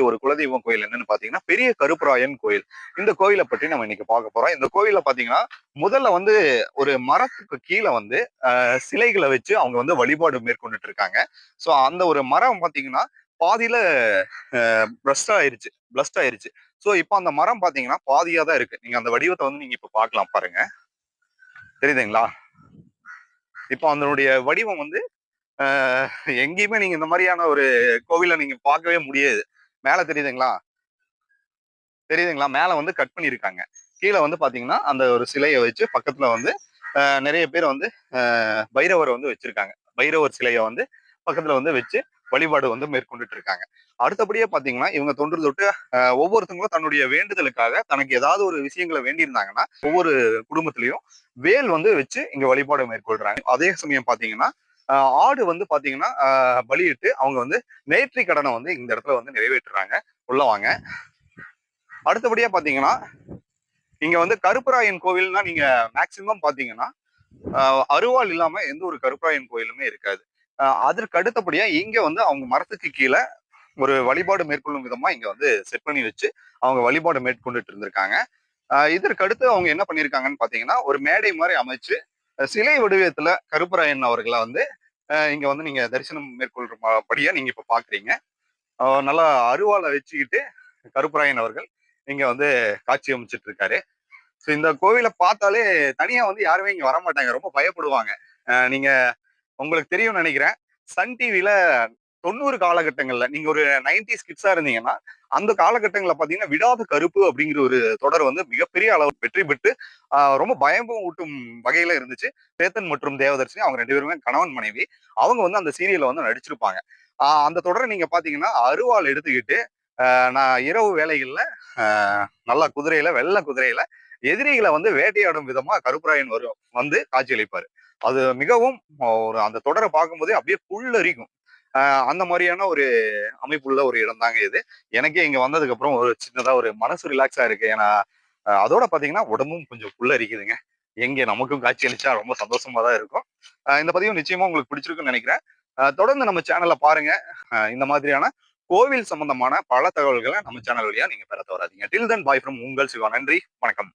ஒரு குலதெய்வம் கோயில் என்னன்னு பாத்தீங்கன்னா பெரிய கருப்பராயன் கோயில். இந்த கோயிலை பற்றி நம்ம இன்னைக்கு பார்க்க போறோம். இந்த கோயில பாத்தீங்கன்னா முதல்ல வந்து ஒரு மரத்துக்கு கீழே வந்து சிலைகளை வச்சு அவங்க வந்து வழிபாடு மேற்கொண்டுட்டு இருக்காங்க. சோ அந்த ஒரு மரம் பாத்தீங்கன்னா பாதியில பிரஸ்ட் ஆயிருச்சு. சோ இப்போ அந்த மரம் பாத்தீங்கன்னா பாதியா தான் இருக்கு. நீங்க அந்த வடிவத்தை வந்து நீங்க இப்ப பார்க்கலாம் பாருங்க. தெரியுதுங்களா? இப்போ அதனுடைய வடிவம் வந்து எங்கேயுமே நீங்க இந்த மாதிரியான ஒரு கோவிலை நீங்க பார்க்கவே முடியாது. மேல தெரியுதுங்களா? தெரியுதுங்களா? மேல வந்து கட் பண்ணியிருக்காங்க. கீழ வந்து பாத்தீங்கன்னா, அந்த ஒரு சிலைய வச்சு பக்கத்துல வந்து நெறைய பேர் வந்து பைரவர் வந்து வச்சிருக்காங்க. பைரவர் சிலைய வந்து பக்கத்துல வந்து வச்சு வழிபாடு வந்து மேற்கொண்டுட்டு இருக்காங்க. அடுத்தபடியா பாத்தீங்கன்னா, இவங்க தொன்று தொட்டு ஒவ்வொருத்தவங்களும் தன்னுடைய வேண்டுதலுக்காக தனக்கு ஏதாவது ஒரு விஷயங்கள வேண்டியிருந்தாங்கன்னா, ஒவ்வொரு குடும்பத்திலயும் வேல் வந்து வச்சு இங்க வழிபாடு மேற்கொள்றாங்க. அதே சமயம் பாத்தீங்கன்னா, அ ஆடு வந்து பாத்தீங்கன்னா, பலியிட்டு அவங்க வந்து நேர்த்திக் கடன வந்து இந்த இடத்துல வந்து நிறைவேற்றுறாங்க. உள்ள வாங்க. அடுத்தபடியா பாத்தீங்கன்னா, இங்க வந்து கருப்பராயன் கோவில்னா நீங்க மேக்சிமம் பாத்தீங்கன்னா, அருவாள் இல்லாம எந்த ஒரு கருப்பராயன் கோயிலுமே இருக்காது. அதற்கு அடுத்தபடியா இங்க வந்து அவங்க மரத்துக்கு கீழ ஒரு வழிபாடு மேற்கொள்ளும் விதமா இங்க வந்து செட் பண்ணி வச்சு, அவங்க வழிபாடு மேற்கொண்டுட்டு இருந்திருக்காங்க. இதற்கு அடுத்து அவங்க என்ன பண்ணியிருக்காங்கன்னு பாத்தீங்கன்னா, ஒரு மேடை மாரி அமைச்சு, சிலை வடிவத்துல கருப்பராயன் அவர்கள வந்து இங்க வந்து நீங்க தரிசனம் மேற்கொள்ற படியா நீங்க இப்ப பாக்குறீங்க. நல்லா அருவாள வச்சுக்கிட்டு கருப்பராயன் அவர்கள் இங்க வந்து காட்சி அமைச்சிட்டு இருக்காரு. ஸோ இந்த கோவில பார்த்தாலே தனியா வந்து யாருமே இங்க வரமாட்டாங்க. ரொம்ப பயப்படுவாங்க. நீங்க உங்களுக்கு தெரியும்னு நினைக்கிறேன். சன் டிவில 90 காலகட்டங்கள்ல நீங்க ஒரு 90ஸ் கிட்ஸா இருந்தீங்கன்னா, அந்த காலகட்டங்கள்ல பார்த்தீங்கன்னா, விடாத கருப்பு அப்படிங்கிற ஒரு தொடர் வந்து மிகப்பெரிய அளவு வெற்றி பெற்று, ரொம்ப பயமும் ஊட்டும் வகையில இருந்துச்சு. சேத்தன் மற்றும் தேவதர்ஷினி அவங்க 2 பேருமே கணவன், மனைவி. அவங்க வந்து அந்த சீரியல்ல வந்து நடிச்சிருப்பாங்க. அந்த தொடர நீங்க பார்த்தீங்கன்னா, அருவாள் எடுத்துக்கிட்டு, நான் இரவு வேளைகள்ல நல்லா குதிரையில, வெள்ள குதிரையில எதிரிகளை வந்து வேட்டையாடும் விதமா கருப்பராயன் வந்து காட்சியளிப்பாரு. அது மிகவும் ஒரு அந்த தொடரை பார்க்கும்போதே அப்படியே புல்லரிக்கும். அந்த மாதிரியான ஒரு அமைப்புள்ள ஒரு இடம் தாங்க இது. எனக்கே இங்க வந்ததுக்கு அப்புறம் ஒரு சின்னதா ஒரு மனசு ரிலாக்ஸா இருக்கு. ஏன்னா அதோட பாத்தீங்கன்னா உடம்பும் கொஞ்சம் புல்லரிக்குதுங்க. எங்க நமக்கும் காட்சி அளிச்சா ரொம்ப சந்தோஷமா தான் இருக்கும். இந்த பதிவு நிச்சயமா உங்களுக்கு பிடிச்சிருக்குன்னு நினைக்கிறேன். தொடர்ந்து நம்ம சேனல்ல பாருங்க. இந்த மாதிரியான கோவில் சம்பந்தமான பல தகவல்களை நம்ம சேனல் வழியா நீங்க பெற தவறாதீங்க. டில் தென் பாய் ஃப்ரம் உங்கள் சிவா. நன்றி, வணக்கம்.